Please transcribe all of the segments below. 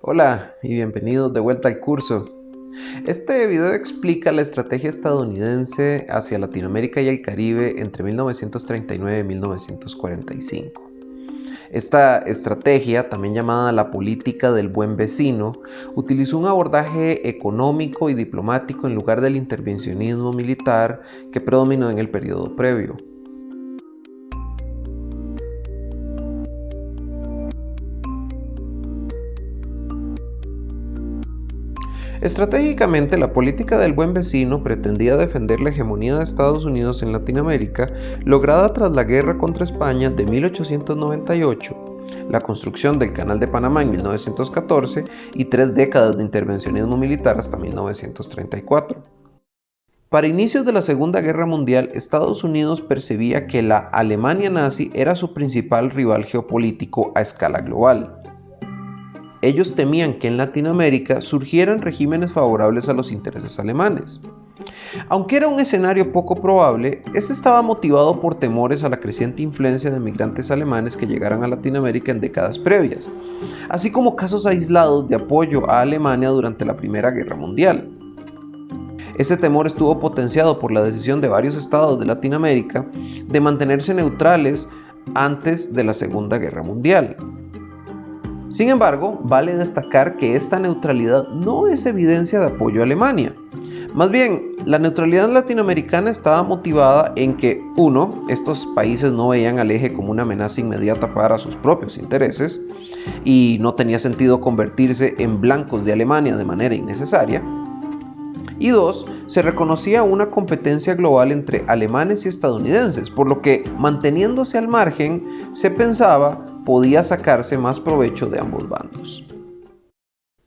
Hola y bienvenidos de vuelta al curso. Este video explica la estrategia estadounidense hacia Latinoamérica y el Caribe entre 1939 y 1945. Esta estrategia, también llamada la política del buen vecino, utilizó un abordaje económico y diplomático en lugar del intervencionismo militar que predominó en el periodo previo. Estratégicamente, la política del buen vecino pretendía defender la hegemonía de Estados Unidos en Latinoamérica, lograda tras la guerra contra España de 1898, la construcción del Canal de Panamá en 1914 y 3 décadas de intervencionismo militar hasta 1934. Para inicios de la Segunda Guerra Mundial, Estados Unidos percibía que la Alemania nazi era su principal rival geopolítico a escala global. Ellos temían que en Latinoamérica surgieran regímenes favorables a los intereses alemanes. Aunque era un escenario poco probable, este estaba motivado por temores a la creciente influencia de migrantes alemanes que llegaran a Latinoamérica en décadas previas, así como casos aislados de apoyo a Alemania durante la Primera Guerra Mundial. Este temor estuvo potenciado por la decisión de varios estados de Latinoamérica de mantenerse neutrales antes de la Segunda Guerra Mundial. Sin embargo, vale destacar que esta neutralidad no es evidencia de apoyo a Alemania. Más bien, la neutralidad latinoamericana estaba motivada en que, 1. Estos países no veían al eje como una amenaza inmediata para sus propios intereses y no tenía sentido convertirse en blancos de Alemania de manera innecesaria. Y 2. Se reconocía una competencia global entre alemanes y estadounidenses, por lo que, manteniéndose al margen, se pensaba podía sacarse más provecho de ambos bandos.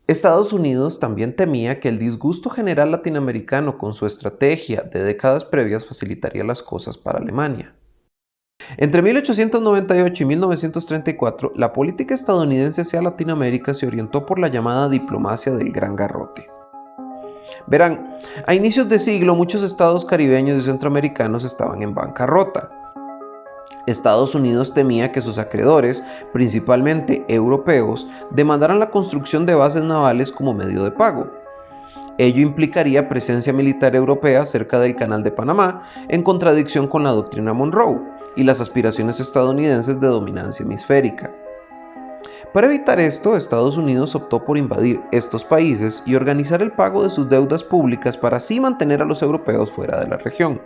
Estados Unidos también temía que el disgusto general latinoamericano con su estrategia de décadas previas facilitaría las cosas para Alemania. Entre 1898 y 1934, la política estadounidense hacia Latinoamérica se orientó por la llamada diplomacia del Gran Garrote. Verán, a inicios de siglo muchos estados caribeños y centroamericanos estaban en bancarrota. Estados Unidos temía que sus acreedores, principalmente europeos, demandaran la construcción de bases navales como medio de pago. Ello implicaría presencia militar europea cerca del Canal de Panamá, en contradicción con la doctrina Monroe y las aspiraciones estadounidenses de dominancia hemisférica. Para evitar esto, Estados Unidos optó por invadir estos países y organizar el pago de sus deudas públicas para así mantener a los europeos fuera de la región.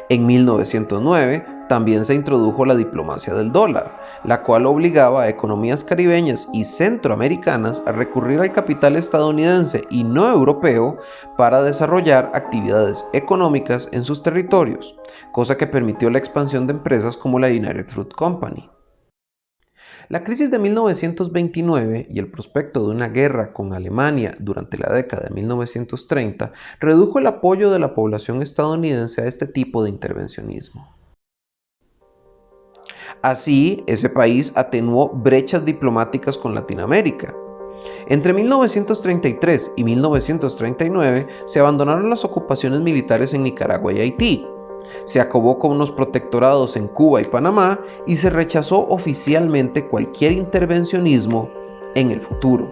En 1909 también se introdujo la diplomacia del dólar, la cual obligaba a economías caribeñas y centroamericanas a recurrir al capital estadounidense y no europeo para desarrollar actividades económicas en sus territorios, cosa que permitió la expansión de empresas como la United Fruit Company. La crisis de 1929 y el prospecto de una guerra con Alemania durante la década de 1930 redujo el apoyo de la población estadounidense a este tipo de intervencionismo. Así, ese país atenuó brechas diplomáticas con Latinoamérica. Entre 1933 y 1939 se abandonaron las ocupaciones militares en Nicaragua y Haití. Se acabó con unos protectorados en Cuba y Panamá y se rechazó oficialmente cualquier intervencionismo en el futuro.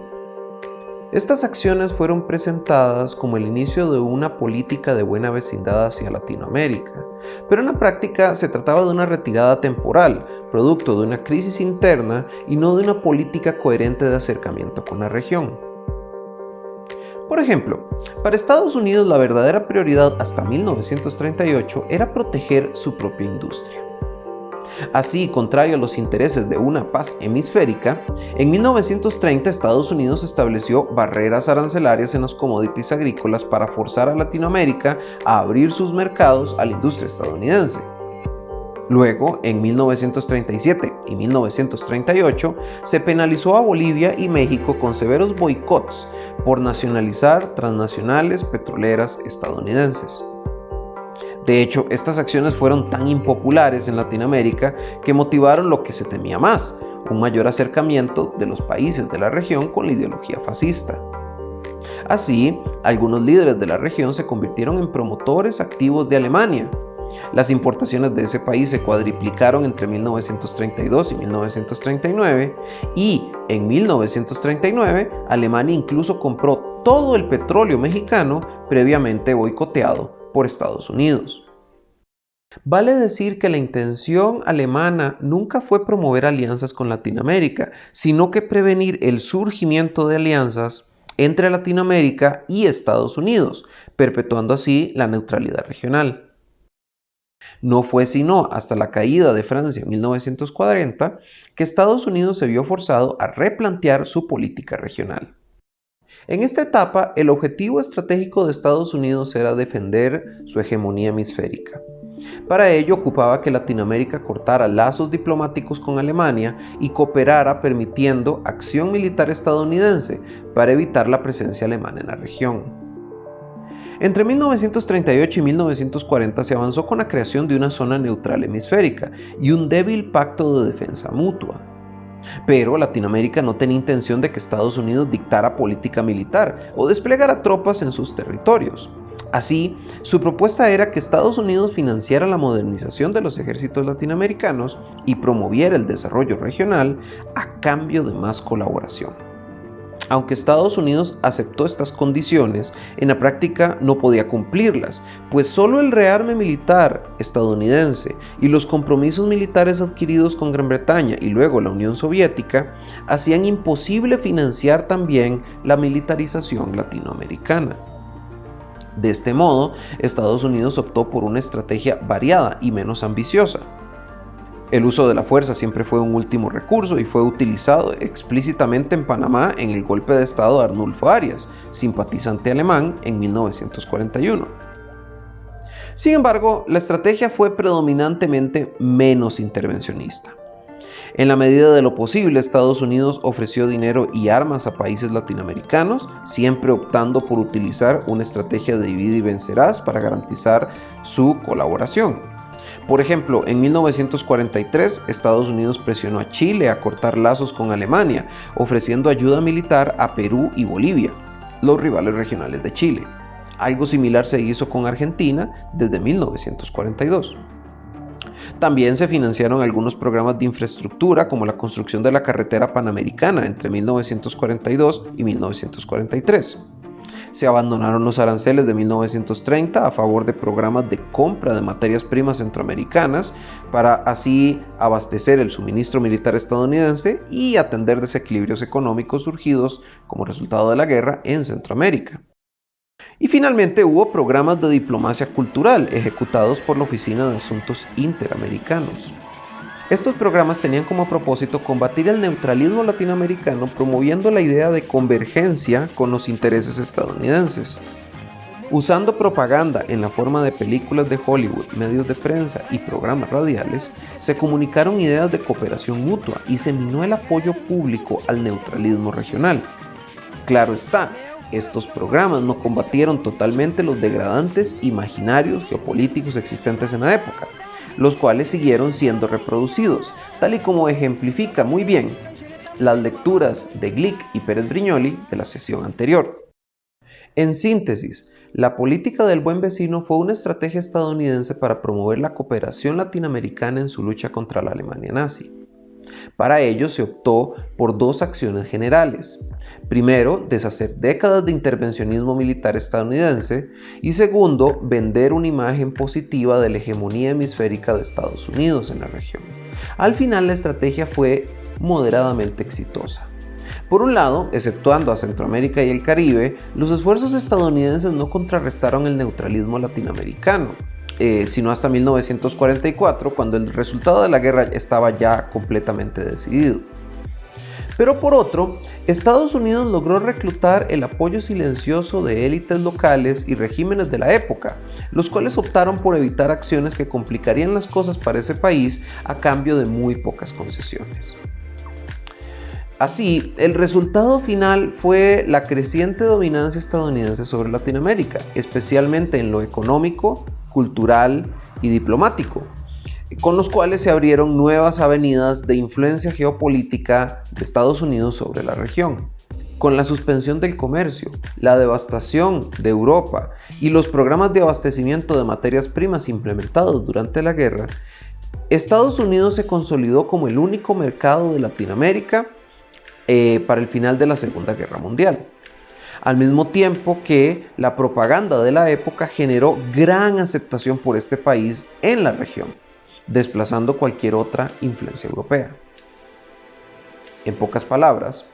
Estas acciones fueron presentadas como el inicio de una política de buena vecindad hacia Latinoamérica, pero en la práctica se trataba de una retirada temporal, producto de una crisis interna y no de una política coherente de acercamiento con la región. Por ejemplo, para Estados Unidos la verdadera prioridad hasta 1938 era proteger su propia industria. Así, contrario a los intereses de una paz hemisférica, en 1930 Estados Unidos estableció barreras arancelarias en los commodities agrícolas para forzar a Latinoamérica a abrir sus mercados a la industria estadounidense. Luego, en 1937 y 1938, se penalizó a Bolivia y México con severos boicots por nacionalizar transnacionales petroleras estadounidenses. De hecho, estas acciones fueron tan impopulares en Latinoamérica que motivaron lo que se temía más, un mayor acercamiento de los países de la región con la ideología fascista. Así, algunos líderes de la región se convirtieron en promotores activos de Alemania. Las importaciones de ese país se cuadriplicaron entre 1932 y 1939 y En 1939, Alemania incluso compró todo el petróleo mexicano previamente boicoteado por Estados Unidos. Vale decir que la intención alemana nunca fue promover alianzas con Latinoamérica, sino que prevenir el surgimiento de alianzas entre Latinoamérica y Estados Unidos, perpetuando así la neutralidad regional. No fue sino hasta la caída de Francia en 1940 que Estados Unidos se vio forzado a replantear su política regional. En esta etapa, el objetivo estratégico de Estados Unidos era defender su hegemonía hemisférica. Para ello ocupaba que Latinoamérica cortara lazos diplomáticos con Alemania y cooperara permitiendo acción militar estadounidense para evitar la presencia alemana en la región. Entre 1938 y 1940 se avanzó con la creación de una zona neutral hemisférica y un débil pacto de defensa mutua. Pero Latinoamérica no tenía intención de que Estados Unidos dictara política militar o desplegara tropas en sus territorios. Así, su propuesta era que Estados Unidos financiara la modernización de los ejércitos latinoamericanos y promoviera el desarrollo regional a cambio de más colaboración. Aunque Estados Unidos aceptó estas condiciones, en la práctica no podía cumplirlas, pues solo el rearme militar estadounidense y los compromisos militares adquiridos con Gran Bretaña y luego la Unión Soviética hacían imposible financiar también la militarización latinoamericana. De este modo, Estados Unidos optó por una estrategia variada y menos ambiciosa. El uso de la fuerza siempre fue un último recurso y fue utilizado explícitamente en Panamá en el golpe de estado de Arnulfo Arias, simpatizante alemán, en 1941. Sin embargo, la estrategia fue predominantemente menos intervencionista. En la medida de lo posible, Estados Unidos ofreció dinero y armas a países latinoamericanos, siempre optando por utilizar una estrategia de divide y vencerás para garantizar su colaboración. Por ejemplo, en 1943, Estados Unidos presionó a Chile a cortar lazos con Alemania, ofreciendo ayuda militar a Perú y Bolivia, los rivales regionales de Chile. Algo similar se hizo con Argentina desde 1942. También se financiaron algunos programas de infraestructura, como la construcción de la carretera panamericana entre 1942 y 1943. Se abandonaron los aranceles de 1930 a favor de programas de compra de materias primas centroamericanas para así abastecer el suministro militar estadounidense y atender desequilibrios económicos surgidos como resultado de la guerra en Centroamérica. Y finalmente hubo programas de diplomacia cultural ejecutados por la Oficina de Asuntos Interamericanos. Estos programas tenían como propósito combatir el neutralismo latinoamericano promoviendo la idea de convergencia con los intereses estadounidenses. Usando propaganda en la forma de películas de Hollywood, medios de prensa y programas radiales, se comunicaron ideas de cooperación mutua y se minó el apoyo público al neutralismo regional. Claro está, estos programas no combatieron totalmente los degradantes imaginarios geopolíticos existentes en la época, los cuales siguieron siendo reproducidos, tal y como ejemplifica muy bien las lecturas de Glick y Pérez Brignoli de la sesión anterior. En síntesis, la política del buen vecino fue una estrategia estadounidense para promover la cooperación latinoamericana en su lucha contra la Alemania nazi. Para ello se optó por dos acciones generales. Primero, deshacer décadas de intervencionismo militar estadounidense y segundo, vender una imagen positiva de la hegemonía hemisférica de Estados Unidos en la región. Al final la estrategia fue moderadamente exitosa. Por un lado, exceptuando a Centroamérica y el Caribe, los esfuerzos estadounidenses no contrarrestaron el neutralismo latinoamericano, sino hasta 1944, cuando el resultado de la guerra estaba ya completamente decidido. Pero por otro, Estados Unidos logró reclutar el apoyo silencioso de élites locales y regímenes de la época, los cuales optaron por evitar acciones que complicarían las cosas para ese país a cambio de muy pocas concesiones. Así, el resultado final fue la creciente dominancia estadounidense sobre Latinoamérica, especialmente en lo económico, cultural y diplomático, con los cuales se abrieron nuevas avenidas de influencia geopolítica de Estados Unidos sobre la región. Con la suspensión del comercio, la devastación de Europa y los programas de abastecimiento de materias primas implementados durante la guerra, Estados Unidos se consolidó como el único mercado de Latinoamérica para el final de la Segunda Guerra Mundial. Al mismo tiempo que la propaganda de la época generó gran aceptación por este país en la región, desplazando cualquier otra influencia europea. En pocas palabras,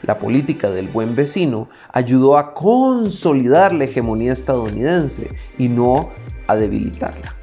la política del buen vecino ayudó a consolidar la hegemonía estadounidense y no a debilitarla.